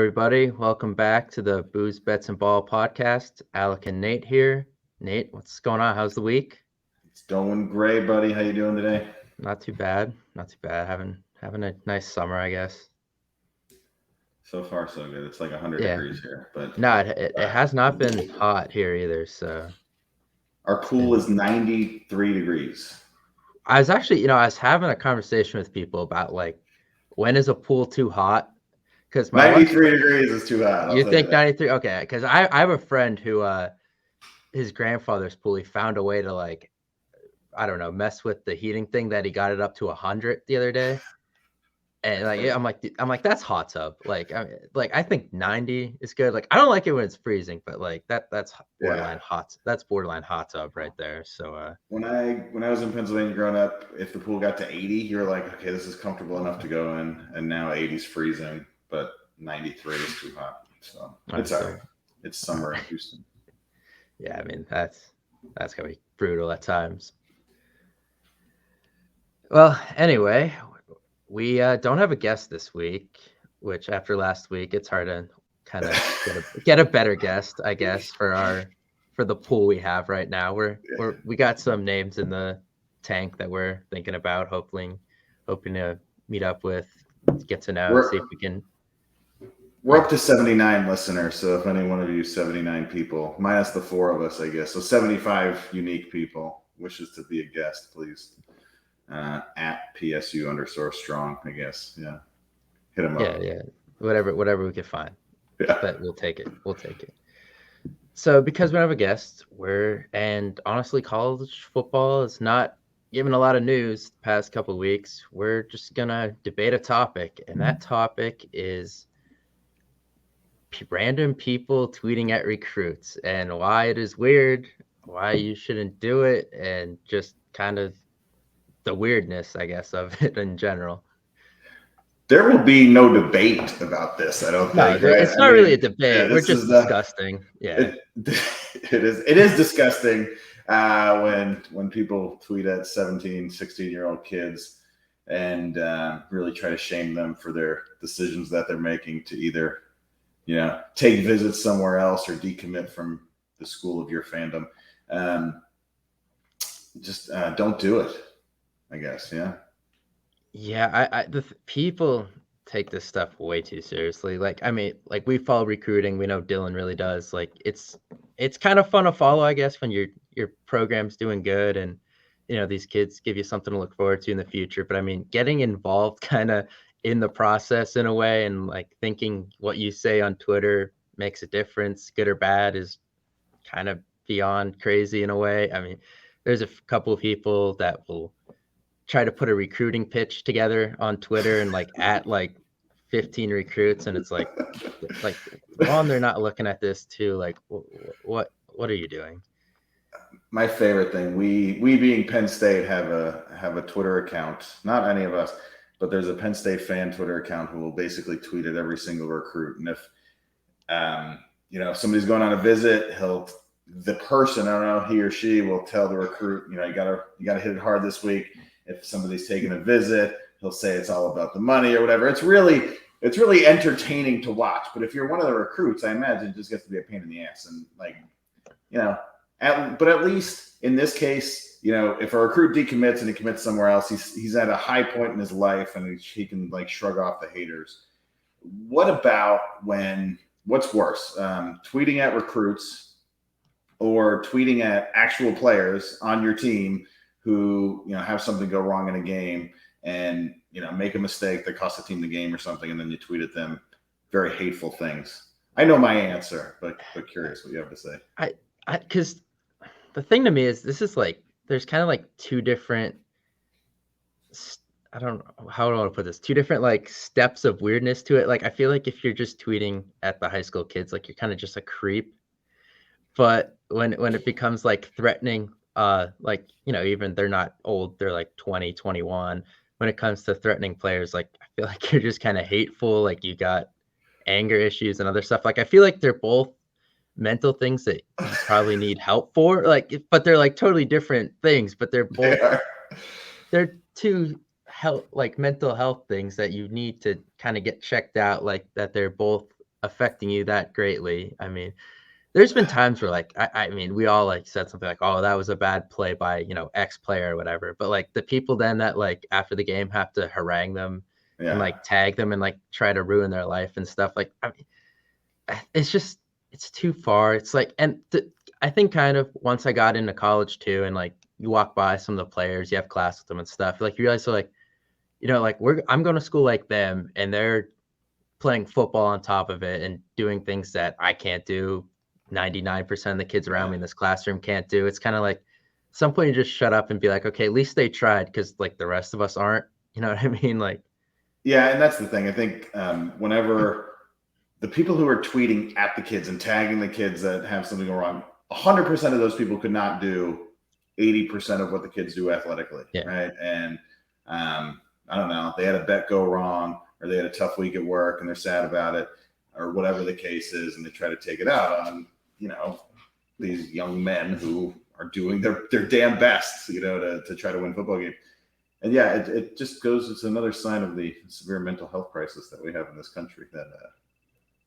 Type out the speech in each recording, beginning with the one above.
everybody. Welcome back to the Booze, Bets, and Ball podcast. Alec and Nate here. Nate, what's going on? How's the week? It's going great, buddy. How you doing today? Not too bad. Not too bad. Having a nice summer, I guess. So far, so good. It's like 100 Yeah. degrees here, but No, it has not been hot here either. So our pool is 93 degrees. I was actually, I was having a conversation with people about like when is a pool too hot? Because 93 degrees is too hot. You think 93? Okay, because I have a friend who his grandfather's pool, he found a way to like, I don't know, mess with the heating thing that he got it up to 100 the other day. And like I'm like that's hot tub. I think 90 is good. Like I don't like it when it's freezing, but like that's borderline hot. That's borderline hot tub right there. So when I was in Pennsylvania growing up, if the pool got to 80, you're like, okay, this is comfortable enough to go in. And now 80 is freezing, but 93 is too hot. So it's all right. It's summer in Houston. Yeah, I mean that's gonna be brutal at times. Well, anyway, we don't have a guest this week, which after last week, it's hard to kind of get a better guest, I guess, for the pool we have right now. We got some names in the tank that we're thinking about, hoping to meet up with, get to know, see if we can. We're up to 79 listeners, so if any one of you 79 people, minus the 4 of us, I guess, so 75 unique people wishes to be a guest, please. At PSU_strong, I guess. Yeah. Hit him up. Yeah. Whatever we can find. Yeah. But we'll take it. So because we don't have a guest, and honestly, college football is not giving a lot of news the past couple of weeks. We're just gonna debate a topic, and that topic is random people tweeting at recruits and why it is weird, why you shouldn't do it, and just kind of the weirdness, I guess, of it in general. There will be no debate about this, I don't think. No, it's not really a debate. We're just disgusting. Yeah. It is disgusting when people tweet at 17, 16-year-old kids and really try to shame them for their decisions that they're making to either, take visits somewhere else or decommit from the school of your fandom. Just don't do it, I guess. Yeah. Yeah, people take this stuff way too seriously. Like, I mean, like we follow recruiting. We know Dylan really does. Like, it's kind of fun to follow, I guess, when your program's doing good and these kids give you something to look forward to in the future. But I mean, getting involved kind of in the process in a way, and like thinking what you say on Twitter makes a difference, good or bad, is kind of beyond crazy in a way. I mean, there's a couple of people that will try to put a recruiting pitch together on Twitter and like at like 15 recruits, and it's like one, they're not looking at this too. Like, what are you doing? My favorite thing, we being Penn State have a Twitter account. Not any of us, but there's a Penn State fan Twitter account who will basically tweet at every single recruit. And if somebody's going on a visit, the person, I don't know, he or she will tell the recruit, you gotta hit it hard this week. If somebody's taking a visit, he'll say it's all about the money or whatever. It's really entertaining to watch. But if you're one of the recruits, I imagine it just gets to be a pain in the ass. And but at least in this case, if a recruit decommits and he commits somewhere else, he's at a high point in his life and he can like shrug off the haters. What about what's worse, tweeting at recruits or tweeting at actual players on your team who have something go wrong in a game and make a mistake that costs the team the game or something, and then you tweet at them very hateful things? I know my answer, but curious what you have to say. Because the thing to me is this is like there's kind of like two different, I don't know how I want to put this, two different like steps of weirdness to it. Like I feel like if you're just tweeting at the high school kids, like you're kind of just a creep. But when it becomes like threatening, even they're not old, they're like 20, 21. When it comes to threatening players, like I feel like you're just kind of hateful. Like you got anger issues and other stuff. Like I feel like they're both mental things that you probably need help for. Like, but they're like totally different things. But they're both they're two mental health things that you need to kind of get checked out. Like that they're both affecting you that greatly. I mean, there's been times where like I mean, we all like said something like, "Oh, that was a bad play by, X player or whatever." But like the people then that like after the game have to harangue them and Yeah. like tag them and like try to ruin their life and stuff. Like I mean, it's just it's too far. It's like I think kind of once I got into college too, and like you walk by some of the players, you have class with them and stuff. Like you realize so like like I'm going to school like them, and they're playing football on top of it and doing things that I can't do. 99% of the kids around Yeah. me in this classroom can't do. It's kind of like at some point you just shut up and be like, okay, at least they tried because like the rest of us aren't. You know what I mean? Like, Yeah, and that's the thing. I think whenever the people who are tweeting at the kids and tagging the kids that have something go wrong, 100% of those people could not do 80% of what the kids do athletically, yeah, right? And I don't know, they had a bet go wrong, or they had a tough week at work and they're sad about it, or whatever the case is, and they try to take it out on these young men who are doing their damn best, to try to win football games. And yeah, it just goes. It's another sign of the severe mental health crisis that we have in this country that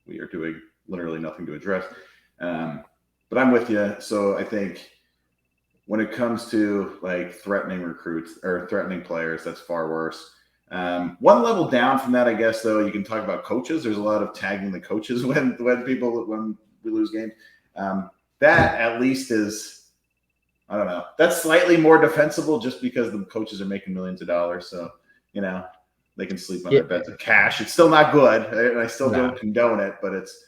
we are doing literally nothing to address. But I'm with you. So I think when it comes to like threatening recruits or threatening players, that's far worse. One level down from that, I guess, though, you can talk about coaches. There's a lot of tagging the coaches when we lose games. That at least is, I don't know, that's slightly more defensible just because the coaches are making millions of dollars. So, they can sleep on their beds of cash. It's still not good. And I still don't condone it, but it's,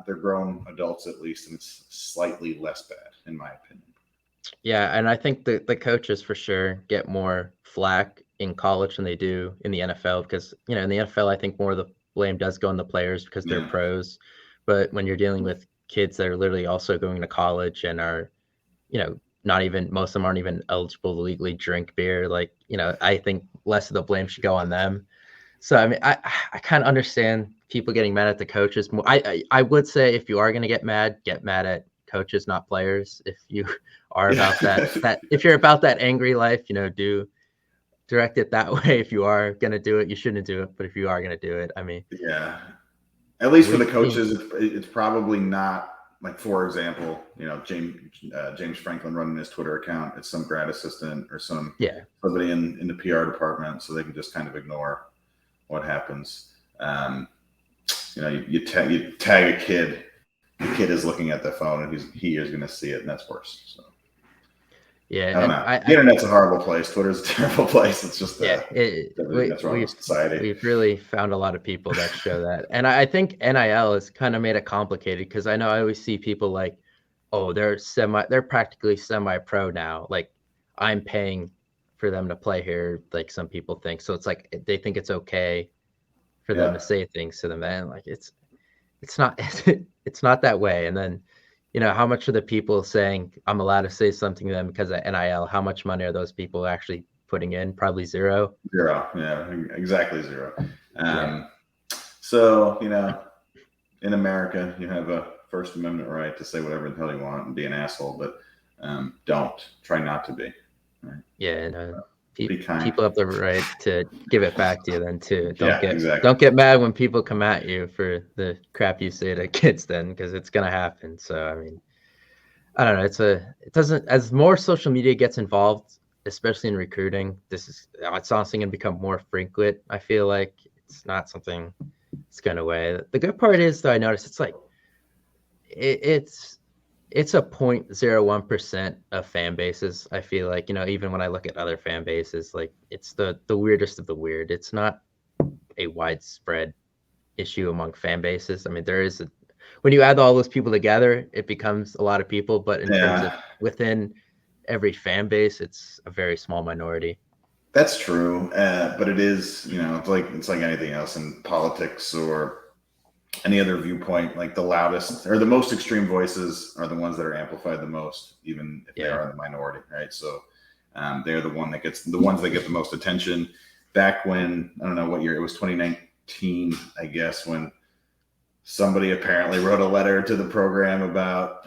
they're grown adults at least, and it's slightly less bad in my opinion. Yeah, and I think the coaches for sure get more flack in college than they do in the NFL because, in the NFL, I think more of the blame does go on the players because they're pros. But when you're dealing with kids that are literally also going to college and are, not even most of them aren't even eligible to legally drink beer. Like, I think less of the blame should go on them. So, I mean, I kind of understand people getting mad at the coaches. I would say if you are going to get mad at coaches, not players. If you are about that if you're about that angry life, do direct it that way. If you are going to do it, you shouldn't do it. But if you are going to do it, I mean, yeah, at least for the coaches, it's probably not like, for example, James Franklin running his Twitter account. It's some grad assistant or somebody in the PR department, so they can just kind of ignore what happens. You tag a kid. The kid is looking at the phone, and he is going to see it, and that's worse. So. Yeah, I don't know. The internet's a horrible place. Twitter's a terrible place. It's just everything that's wrong with society. We've really found a lot of people that show that, and I think NIL has kind of made it complicated because I know I always see people like, oh, they're practically semi-pro now. Like, I'm paying for them to play here. Like some people think, so it's like they think it's okay for them to say things to them, and like it's not it's not that way. And then how much are the people saying I'm allowed to say something to them because of NIL? How much money are those people actually putting in? Probably zero. Yeah, exactly zero. So, in America, you have a First Amendment right to say whatever the hell you want and be an asshole, but don't. Try not to be. Right? Yeah, people have the right to give it back to you then too. Exactly. Don't get mad when people come at you for the crap you say to kids then, because it's gonna happen. So I mean, I don't know. It doesn't, as more social media gets involved, especially in recruiting, it's honestly gonna become more frequent. I feel like it's not something that's going away. The good part is though, I noticed it's like it's a 0.01% of fan bases. I feel like, even when I look at other fan bases, like it's the weirdest of the weird. It's not a widespread issue among fan bases. I mean, when you add all those people together, it becomes a lot of people, but in terms of within every fan base, it's a very small minority. That's true. But it is, it's like anything else in politics or any other viewpoint. Like the loudest or the most extreme voices are the ones that are amplified the most, even if they are in the minority, right? So they're the ones that get the most attention. Back when, I don't know what year, it was 2019, I guess, when somebody apparently wrote a letter to the program about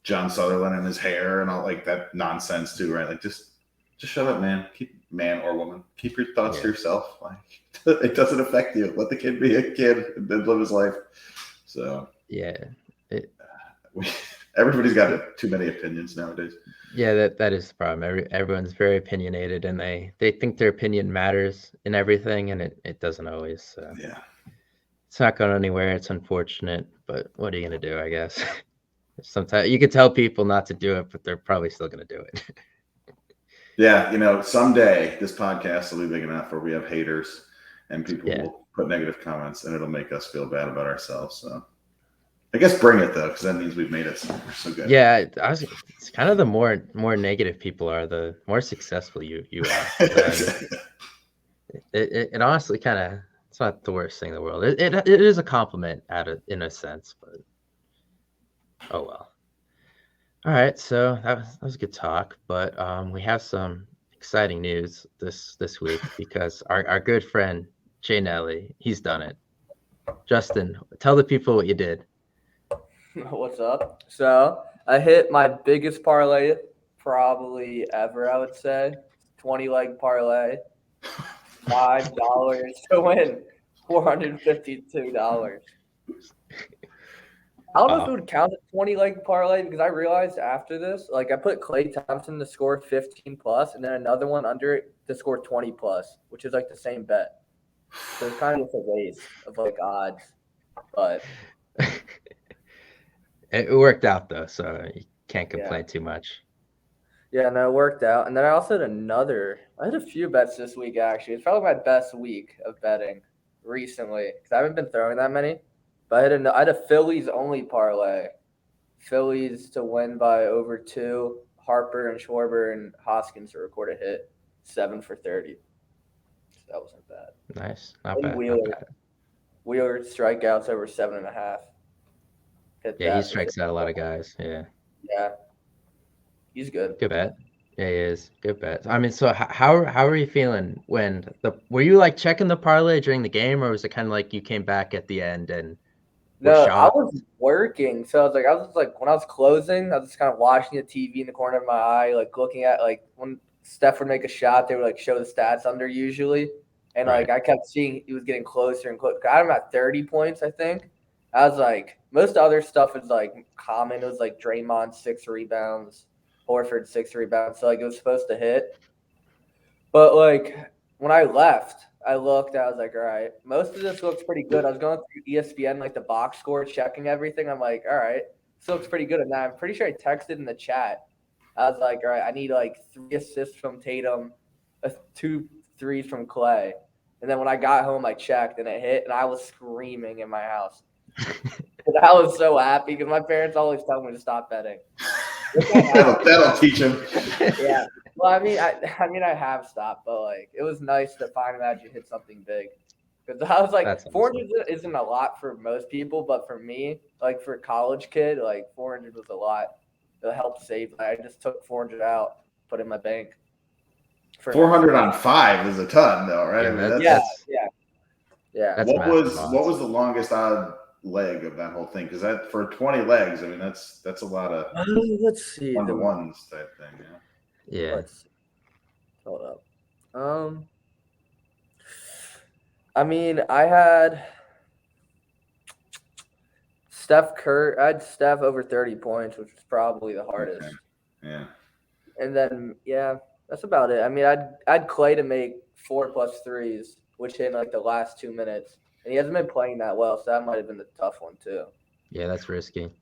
John Sutherland and his hair and all like that nonsense too, right? Like just shut up, man. man or woman. Keep your thoughts to Yeah. yourself. Like, it doesn't affect you. Let the kid be a kid and then live his life. So Yeah. everybody's got too many opinions nowadays. Yeah, that is the problem. Everyone's very opinionated, and they think their opinion matters in everything, and it doesn't always. So Yeah. it's not going anywhere. It's unfortunate, but what are you gonna do? I guess sometimes you can tell people not to do it, but they're probably still gonna do it. Yeah, someday this podcast will be big enough where we have haters and people Yeah. will put negative comments, and it'll make us feel bad about ourselves. So I guess bring it though, because that means we've made it so good. Yeah, it's kind of the more negative people are, the more successful you are. It honestly kind of, it's not the worst thing in the world. It is a compliment in a sense, but oh well. All right, so that was a good talk, but we have some exciting news this week because our good friend Jay Nelly, he's done it. Justin, tell the people what you did. What's up? So I hit my biggest parlay probably ever, I would say. 20-leg parlay. $5 to win $452. I don't know if it Wow. would count as 20-leg parlay because I realized after this, like I put Clay Thompson to score 15 plus and then another one under it to score 20 plus, which is like the same bet. So it's kind of just a waste of like odds. But It worked out though, so you can't complain too much. yeah, no, it worked out. And then I also had a few bets this week actually. It's probably my best week of betting recently because I haven't been throwing that many. But I had a Phillies only parlay. Phillies to win by over 2. Harper and Schwarber and Hoskins to record a hit. 7 for 30. So that wasn't bad. Nice, not And bad. Wheeler. Not bad. Wheeler strikeouts over 7.5. Yeah, he strikes out a lot of guys. Yeah. Yeah. He's good. Good bet. Yeah, he is. Good bet. I mean, so how are you feeling when were you like checking the parlay during the game, or was it kind of like you came back at the end and were No, I shocked? was working. So I was like when I was closing, I was just kind of watching the TV in the corner of my eye, like looking at like when Steph would make a shot, they would like show the stats under usually. And Right. like I kept seeing he was getting closer and closer. I had him at 30 points, I think. I was like, most other stuff is like common. It was like Draymond 6 rebounds, Horford 6 rebounds. So like it was supposed to hit. But like when I left, I looked, I was like, all right, most of this looks pretty good. I was going through ESPN, like the box score, checking everything. I'm like, all right, this looks pretty good. And then I'm pretty sure I texted in the chat. I was like, all right, I need like 3 assists from Tatum, 2 threes from Clay. And then when I got home, I checked and it hit, and I was screaming in my house. I was so happy because my parents always tell me to stop betting. that'll teach him. Yeah. Well, I mean, I have stopped, but like, it was nice to finally actually hit something big. Because I was like, That's 400 isn't a lot for most people, but for me, like for a college kid, like 400 was a lot. It helped save. I just took 400 out, put it in my bank. 400 on 5 is a ton, though, right? Yeah, I mean, yeah. That's what was massive what odds. was the longest odd leg of that whole thing? Because that for 20 legs, I mean, that's a lot of Let's see. 1-to-1s type thing. Yeah. Let's see. Hold up. I mean, I had Steph Curry. I had Steph over 30 points, which was probably the hardest. Okay. Yeah. And then that's about it. I mean, I'd Clay to make 4 plus threes, which hit in like the last 2 minutes, and he hasn't been playing that well, so that might have been the tough one too. Yeah, that's risky.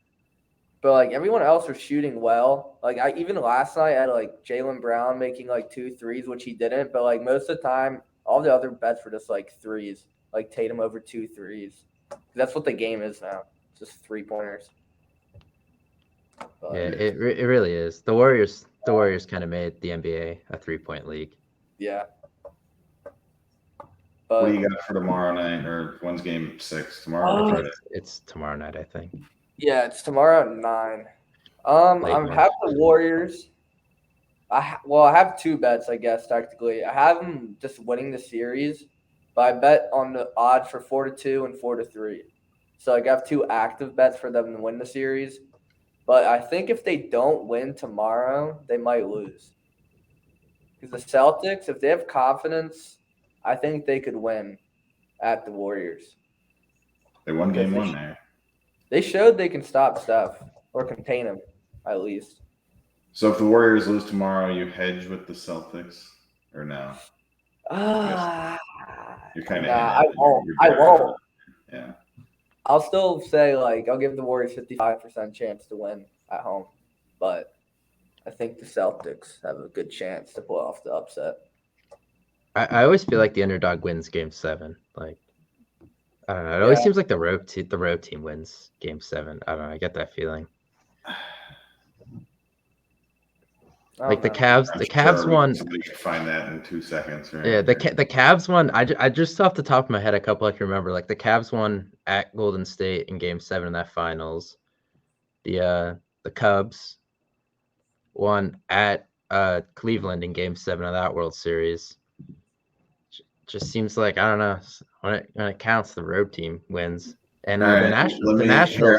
But like everyone else was shooting well. Like even last night I had like Jaylen Brown making like 2 threes, which he didn't. But like most of the time, all the other bets were just like threes, like Tatum over 2 threes. That's what the game is now. It's just 3-pointers. Yeah, it really is. The Warriors kind of made the NBA a 3-point league. Yeah. What do you got for tomorrow night, or when's game 6? Tomorrow or Friday? It's tomorrow night, I think. Yeah, it's tomorrow at 9. I'm having the Warriors. I have 2 bets, I guess, technically. I have them just winning the series, but I bet on the odds for 4-2 and 4-3. So like, I have 2 active bets for them to win the series. But I think if they don't win tomorrow, they might lose. Because the Celtics, if they have confidence, I think they could win at the Warriors. They won game Because one there. They showed they can stop Steph or contain him, at least. So if the Warriors lose tomorrow, you hedge with the Celtics or no? You're kind of. Nah, I won't. I won't. Yeah. I'll still say, like, I'll give the Warriors 55% chance to win at home. But I think the Celtics have a good chance to pull off the upset. I always feel like the underdog wins game 7. Like, I don't know. It always Yeah. seems like the road team wins game 7. I don't know. I get that feeling. I Like the don't know. Cavs won. Somebody can find that in 2 seconds, right? Yeah, the Cavs won. I just off the top of my head, a couple I can remember. Like the Cavs won at Golden State in Game 7 in that finals. The Cubs won at Cleveland in Game 7 of that World Series. Just seems like, I don't know, when it counts, the road team wins. And All the right, Nationals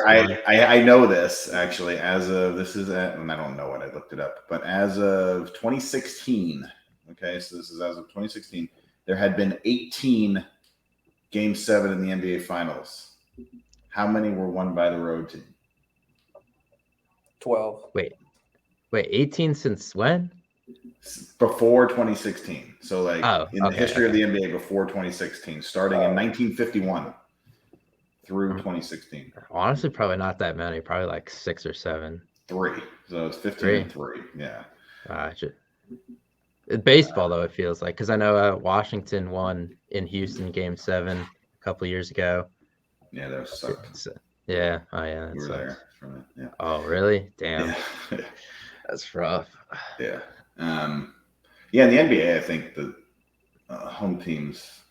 won. I know this actually as of and I don't know it. I looked it up, but as of 2016. Okay, so this is as of 2016. There had been 18 Game 7 in the NBA Finals. How many were won by the road team? 12. Wait, 18 since when? Before 2016. So like in the history of okay. the NBA before 2016, starting in 1951 through 2016. Honestly, probably not that many. Probably like 6 or 7. 3. So it's 15 and 3. Yeah. Baseball, though, it feels like, because I know Washington won in Houston Game 7 a couple years ago. Yeah, that sucked. Yeah. Oh, yeah. That you were sucks. there from it. Yeah. Oh, really? Damn. Yeah. That's rough. Yeah. Yeah, in the NBA, I think the home teams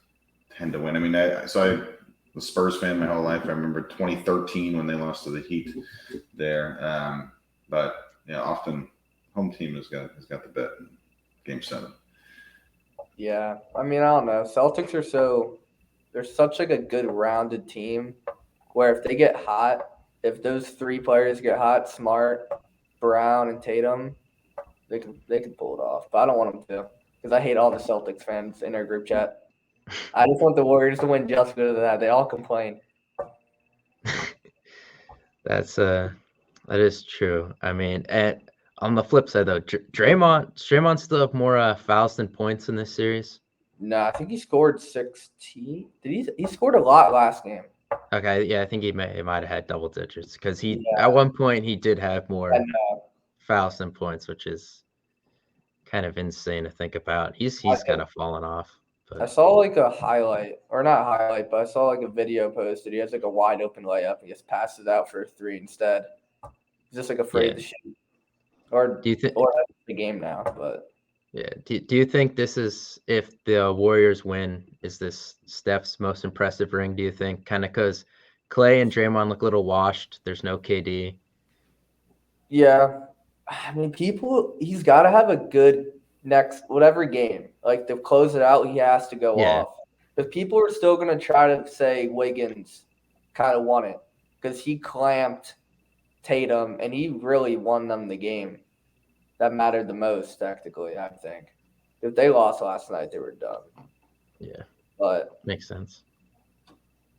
tend to win. I mean, I was a Spurs fan my whole life. I remember 2013 when they lost to the Heat there. But yeah, often home team has got the bet in Game 7. Yeah. I mean, I don't know. Celtics they're such like a good rounded team where if they get hot, if those 3 players get hot, Smart, Brown, and Tatum, they can pull it off. But I don't want them to because I hate all the Celtics fans in our group chat. I just want the Warriors to win just because of that. They all complain. That is true. I mean, and on the flip side, though, Draymond still have more fouls than points in this series. No, I think he scored 16. He scored a lot last game. Okay, yeah, I think he might have had double digits because at one point he did have more fouls than points, which is kind of insane to think about. He's kind of fallen off. But. I saw like a highlight, or not highlight, but I saw like a video posted. He has like a wide open layup. He just passes out for a 3 instead. He's just like afraid to shoot. Or do you think the game now? But yeah, do you think this is, if the Warriors win, is this Steph's most impressive ring? Do you think, kind of because Clay and Draymond look a little washed? There's no KD. Yeah, I mean, he's got to have a good next whatever game. Like to close it out, he has to go off. But people are still going to try to say Wiggins kind of won it because he clamped Tatum and he really won them the game. That mattered the most, technically, I think. If they lost last night, they were done. Yeah. But makes sense.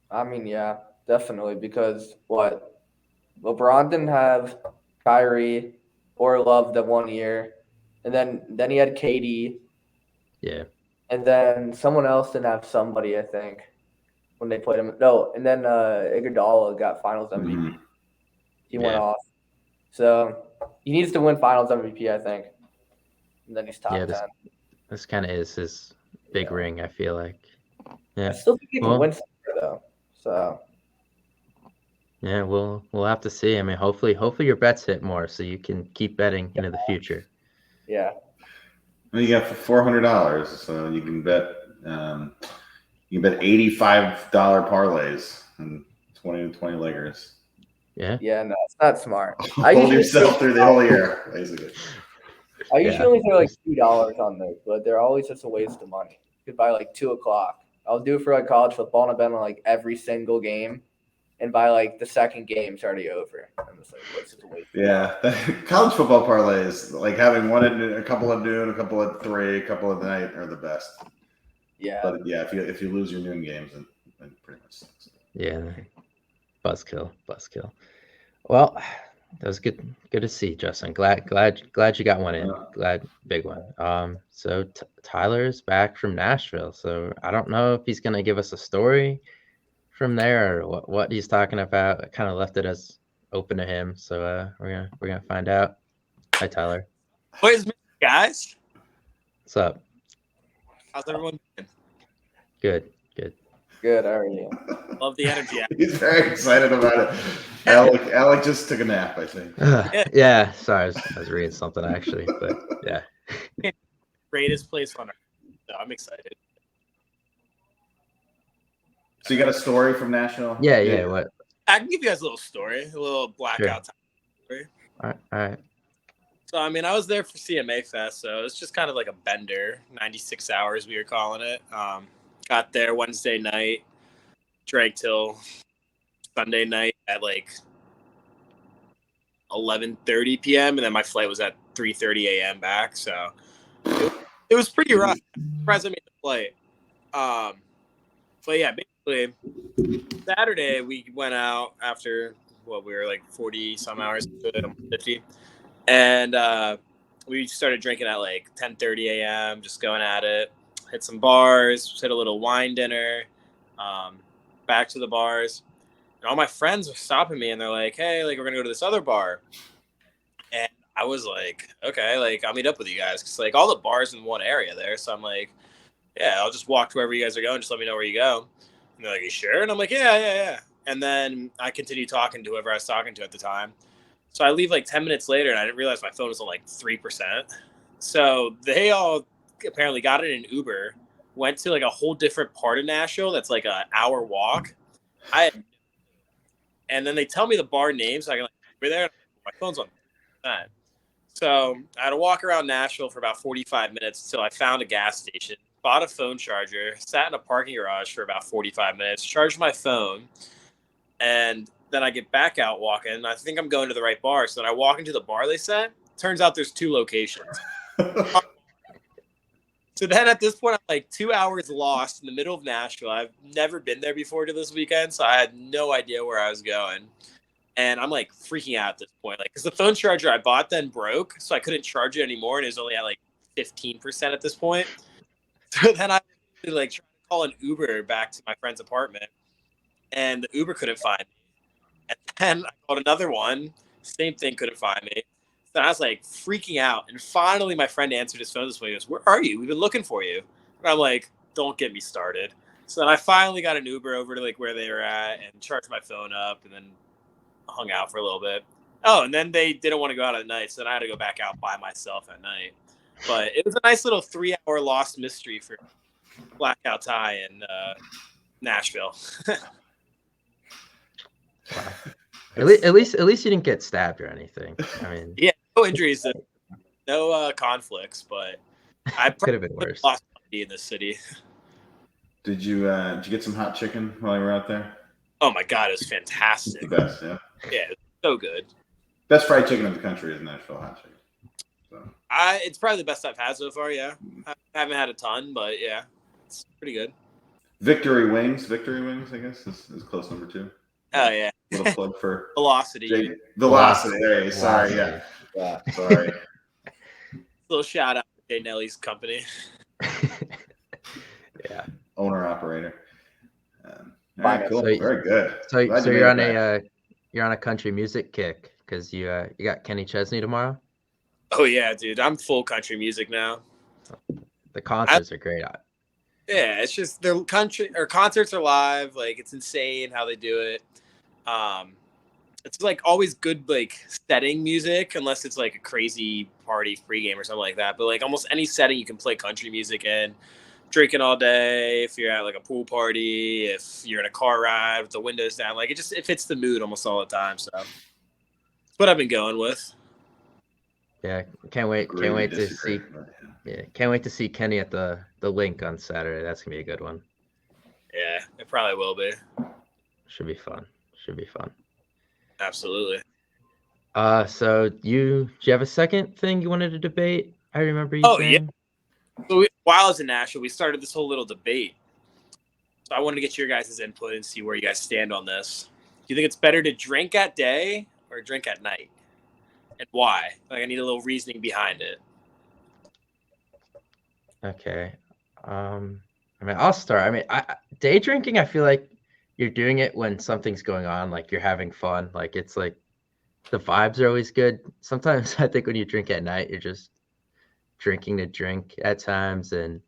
I mean, yeah, definitely. Because LeBron didn't have Kyrie or Love that 1 year. And then he had KD. Yeah. And then someone else didn't have somebody, I think, when they played him. No, and then Iguodala got Finals MVP. Mm-hmm. He went off. So he needs to win Finals MVP, I think. And then he's top 10. This kind of is his big ring, I feel like. Yeah. I still think he can win somewhere, though. So. Yeah, we'll have to see. I mean, hopefully your bets hit more so you can keep betting into the future. Yeah. Well, you got for $400, so you can bet $85 parlays and 20 leggers. Yeah. Yeah, no, it's not smart. Hold yourself through the whole year, basically. I usually only throw like $2 on those, but they're always just a waste of money. You could buy like 2 o'clock. I'll do it for like college football, and I've been on like every single game, and by like the second game, it's already over. I'm just like, what's the wait? Yeah, college football parlays, like having one at noon, a couple at noon, a couple at 3, a couple at night, are the best. Yeah. But yeah, if you lose your noon games, then pretty much sucks. Yeah, buzzkill. Well, that was good to see, Justin. Glad you got one in. Yeah. Glad, big one. So Tyler's back from Nashville. So I don't know if he's gonna give us a story from there or what he's talking about. I kind of left it as open to him. So we're gonna find out. Hi, Tyler. What is guys? What's up? How's everyone doing? Good. Good. How are you? Love the energy. He's very excited about it. Alec just took a nap, I think. Yeah. Sorry, I was reading something actually, but yeah. Greatest place on earth. So I'm excited. So you got a story from Nashville? Yeah. What? I can give you guys a little story, a little blackout time story. All right. So, I mean, I was there for CMA Fest, so it's just kind of like a bender, 96 hours we were calling it. Got there Wednesday night, drank till Sunday night at like 11:30 p.m. and then my flight was at 3:30 a.m. back. So it was pretty rough. I'm surprised I made the flight. But yeah, basically Saturday we went out after we were like 40 some hours, 50, and we started drinking at like 10:30 a.m. Just going at it. Hit some bars, hit a little wine dinner, back to the bars. And all my friends were stopping me and they're like, hey, like, we're going to go to this other bar. And I was like, okay, like, I'll meet up with you guys. Cause like all the bars in one area there. So I'm like, yeah, I'll just walk to wherever you guys are going. Just let me know where you go. And they're like, you sure? And I'm like, yeah. And then I continued talking to whoever I was talking to at the time. So I leave like 10 minutes later and I didn't realize my phone was on like 3%. So they all apparently got in an Uber, went to like a whole different part of Nashville that's like an hour walk. And then they tell me the bar name, so I can like we're there. My phone's on that. So I had to walk around Nashville for about 45 minutes until I found a gas station, bought a phone charger, sat in a parking garage for about 45 minutes, charged my phone, and then I get back out walking. I think I'm going to the right bar. So then I walk into the bar they sent. Turns out there's 2 locations. So then at this point, I'm like 2 hours lost in the middle of Nashville. I've never been there before to this weekend, so I had no idea where I was going. And I'm like freaking out at this point, like, because the phone charger I bought then broke, so I couldn't charge it anymore, and it was only at like 15% at this point. So then I like tried to call an Uber back to my friend's apartment, and the Uber couldn't find me. And then I called another one, same thing, couldn't find me. So I was like freaking out. And finally my friend answered his phone this way. He goes, where are you? We've been looking for you. And I'm like, don't get me started. So then I finally got an Uber over to like where they were at and charged my phone up and then hung out for a little bit. Oh, and then they didn't want to go out at night. So then I had to go back out by myself at night. But it was a nice little 3-hour lost mystery for Blackout Ty in Nashville. Wow. At least you didn't get stabbed or anything. I mean, Yeah, no injuries, no conflicts, but I could have been worse. lost money in this city. Did you get some hot chicken while you were out there? Oh my god, it was It's fantastic. the best, yeah. Yeah, it was so good. Best fried chicken in the country is Nashville hot chicken. So. It's probably the best I've had so far. Yeah, I haven't had a ton, but yeah, it's pretty good. Victory Wings, I guess, is close number 2. Oh yeah, Little plug for Velocity. Jake. Velocity. Hey, sorry, yeah. Sorry. Little shout out to Jay Nelly's company. Yeah. Owner operator. All Bye, right, cool. So- Very good. So Glad you you're made on it back. you're on a country music kick because you got Kenny Chesney tomorrow. Oh yeah, dude, I'm full country music now. The concerts are great. Yeah, it's just their country or concerts are live. Like it's insane how they do it. It's like always good like setting music unless it's like a crazy party pregame or something like that. But like almost any setting you can play country music in. Drinking all day, if you're at like a pool party, if you're in a car ride with the windows down, like it fits the mood almost all the time. So that's what I've been going with. Yeah, can't wait to Disagree, see. but, yeah. Yeah, can't wait to see Kenny at the link on Saturday. That's gonna be a good one. Yeah, it probably will be. Should be fun. should be fun. Absolutely. So do you have a second thing you wanted to debate? I remember you Oh, yeah. saying. So while I was in Nashville, we started this whole little debate. So I wanted to get your guys' input and see where you guys stand on this. Do you think it's better to drink at day or drink at night? And why? Like, I need a little reasoning behind it. Okay. I mean, I'll start. I mean, day drinking, I feel like you're doing it when something's going on, like you're having fun. Like it's like the vibes are always good. Sometimes I think when you drink at night, you're just drinking to drink at times. And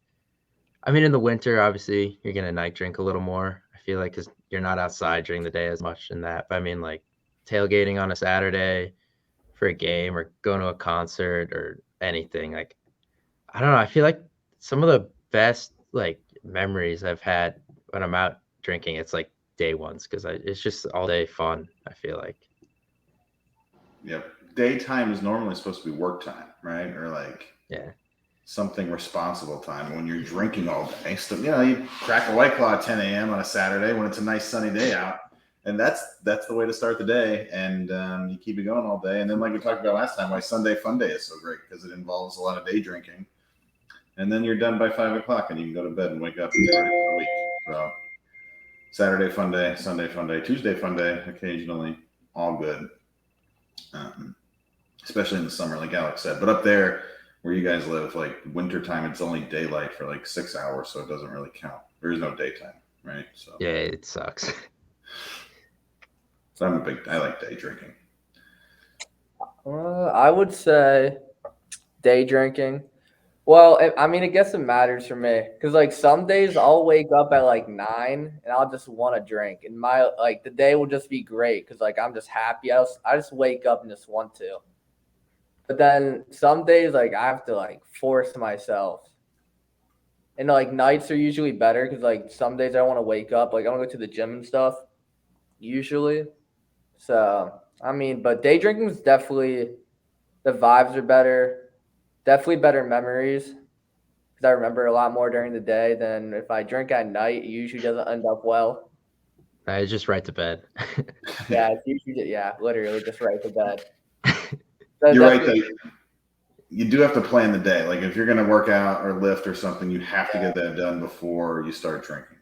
I mean, in the winter, obviously, you're gonna night drink a little more. I feel like because you're not outside during the day as much in that. But I mean, like tailgating on a Saturday for a game or going to a concert or anything. Like I don't know. I feel like some of the best like memories I've had when I'm out drinking, it's like day ones because it's just all day fun. I feel like. Yep. Daytime is normally supposed to be work time, right? Or like Yeah. something responsible time. When you're drinking all day, so, you crack a White Claw at 10 a.m. on a Saturday when it's a nice sunny day out, and that's the way to start the day. And you keep it going all day. And then, like we talked about last time, why Sunday Fun Day is so great because it involves a lot of day drinking. And then you're done by 5 o'clock, and you can go to bed and wake up and start the week. So Saturday Fun Day, Sunday Fun Day, Tuesday Fun Day, occasionally, all good. Especially in the summer, like Alex said. But up there where you guys live, like wintertime, it's only daylight for like 6 hours, so it doesn't really count. There is no daytime, right? So Yeah, it sucks. So I like day drinking. I would say day drinking. Well, I mean, I guess it matters for me because like some days I'll wake up at like 9 and I'll just want to drink, and my like the day will just be great because like I'm just happy. I just wake up and just want to. But then some days like I have to like force myself, and like nights are usually better because like some days I want to wake up, like I want to go to the gym and stuff. Usually, so I mean, but day drinking is definitely the vibes are better. Definitely better memories because I remember a lot more during the day than if I drink at night. It usually doesn't end up well. I just right to bed. Yeah, it's usually literally just right to bed. You're right that you do have to plan the day. Like if you're going to work out or lift or something, you have to get that done before you start drinking.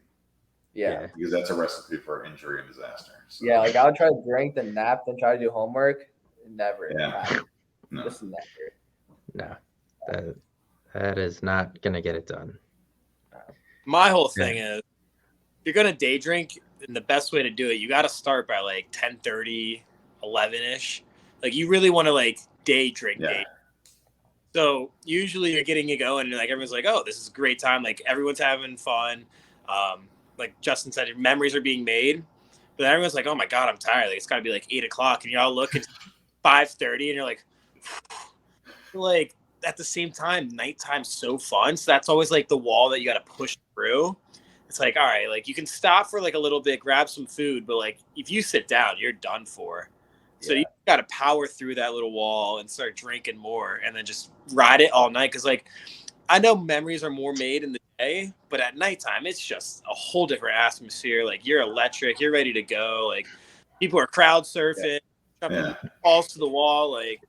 Yeah, because that's a recipe for injury and disaster. So. Yeah, like I would try to drink, then nap, then try to do homework. Never. Yeah. No. Just never. No. That is not gonna get it done. My whole thing is, if you're gonna day drink, and the best way to do it, you got to start by like 10:30, 11ish. Like you really want to like day drink. Day. So usually you're getting it going, and like everyone's like, "Oh, this is a great time!" Like everyone's having fun. Like Justin said, memories are being made. But everyone's like, "Oh my god, I'm tired! Like it's got to be like 8 o'clock," and y'all look at 5:30, and you're like. At the same time, nighttime's so fun. So that's always like the wall that you got to push through. It's like, all right, like you can stop for like a little bit, grab some food, but like if you sit down, you're done for. So you got to power through that little wall and start drinking more and then just ride it all night. Cause like, I know memories are more made in the day, but at nighttime, it's just a whole different atmosphere. Like you're electric, you're ready to go. Like people are crowd surfing, jumping balls to the wall. Like,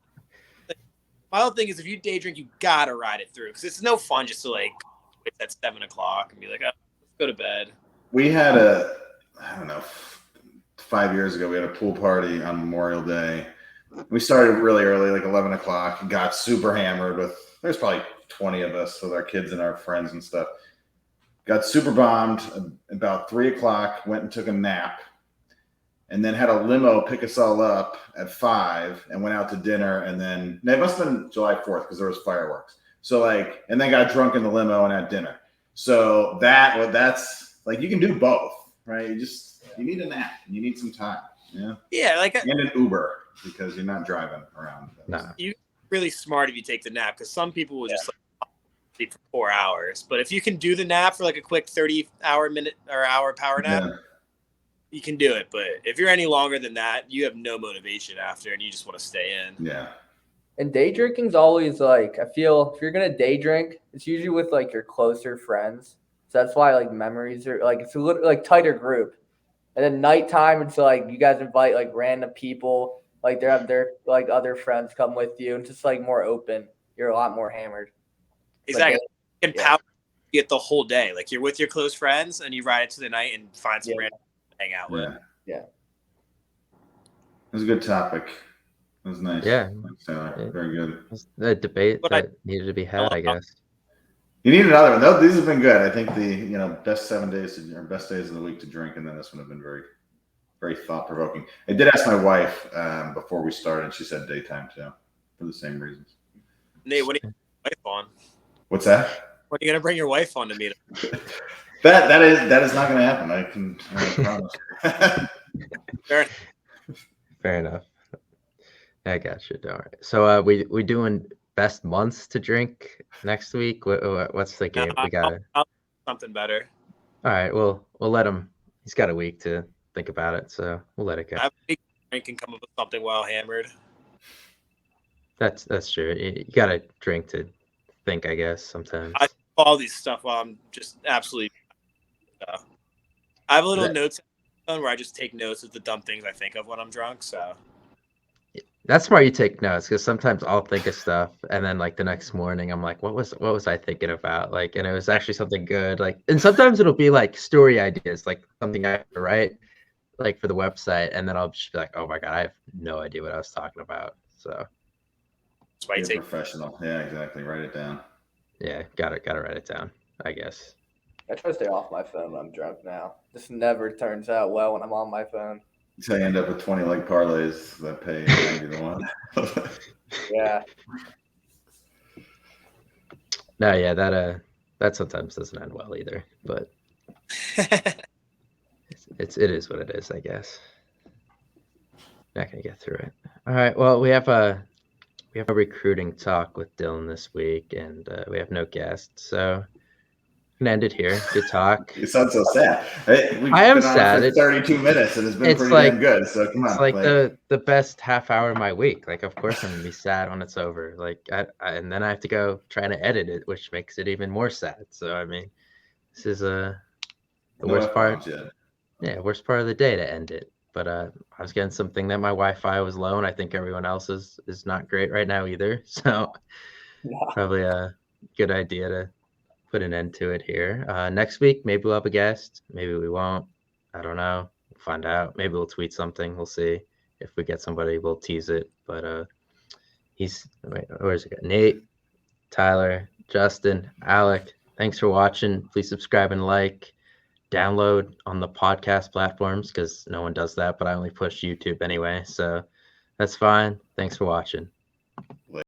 my whole thing is if you day drink, you gotta ride it through because it's no fun just to like wait at 7 o'clock and be like, oh, let's go to bed. We had I don't know, 5 years ago, we had a pool party on Memorial Day. We started really early, like 11 o'clock, and got super hammered there's probably 20 of us with our kids and our friends and stuff. Got super bombed about 3 o'clock, went and took a nap. And then had a limo pick us all up at 5 and went out to dinner. And then it must have been July 4th because there was fireworks. So and then got drunk in the limo and had dinner. So that's like, you can do both, right? You need a nap. You need some time. Yeah. Yeah. And an Uber because you're not driving around. Nah. You're really smart if you take the nap because some people will just sleep for 4 hours. But if you can do the nap for like a quick 30-hour power nap, you can do it. But if you're any longer than that, you have no motivation after and you just want to stay in. Yeah. And day drinking's always like, I feel if you're going to day drink, it's usually with like your closer friends. So that's why like memories are like, it's a little like tighter group. And then nighttime, it's like you guys invite like random people, like they have their like other friends come with you, and just like more open. You're a lot more hammered. Exactly. You can yeah. power it the whole day. Like you're with your close friends and you ride it to the night and find some Yeah. random to hang out with. Yeah. It was a good topic. It was nice. Yeah. Thanks, Taylor. Very good. The debate But that needed to be had, I guess. You need another one. No, these have been good. I think the best 7 days or best days of the week to drink, and then this one have been very, very thought provoking. I did ask my wife before we started, and she said daytime too, for the same reasons. Nate, what are you wife on? What's that? When are you gonna bring your wife on to meet him? That is not going to happen. I can promise. Fair enough. I got you. All right. So we doing best months to drink next week? What's the game? We got something better. All right. We'll let him. He's got a week to think about it, so we'll let it go. I think drink can come up with something well hammered. That's true. You gotta drink to think, I guess. Sometimes. I all these stuff while I'm just absolutely. I have a little notes where I just take notes of the dumb things I think of when I'm drunk. So that's why you take notes, because sometimes I'll think of stuff and then like the next morning I'm like, what was I thinking about? Like, and it was actually something good. Like, and sometimes it'll be like story ideas, like something I have to write, like for the website, and then I'll just be like, oh my god, I have no idea what I was talking about. So that's why you take professional. Yeah, exactly. Write it down. Yeah, gotta write it down, I guess. I try to stay off my phone when I'm drunk now. This never turns out well when I'm on my phone. So you end up with 20 leg parlays that pay 90 to 1. Yeah. No, yeah, that sometimes doesn't end well either, but it is what it is, I guess. Not gonna get through it. All right, well, we have a recruiting talk with Dylan this week, and we have no guests, so we can end it here. Good talk. You sound so sad. I am sad. It's 32 minutes, and it's been pretty like, damn good. So come on. It's like the best half hour of my week. Like, of course I'm gonna be sad when it's over. Like, and then I have to go trying to edit it, which makes it even more sad. So I mean, this is the worst part. Yeah, worst part of the day to end it. But I was getting something that my Wi-Fi was low, and I think everyone else is not great right now either. So probably a good idea to put an end to it here. Next week, maybe we'll have a guest. Maybe we won't. I don't know. We'll find out. Maybe we'll tweet something. We'll see. If we get somebody, we'll tease it. But where's it? Nate, Tyler, Justin, Alec, thanks for watching. Please subscribe and like. Download on the podcast platforms, because no one does that, but I only push YouTube anyway, so that's fine. Thanks for watching.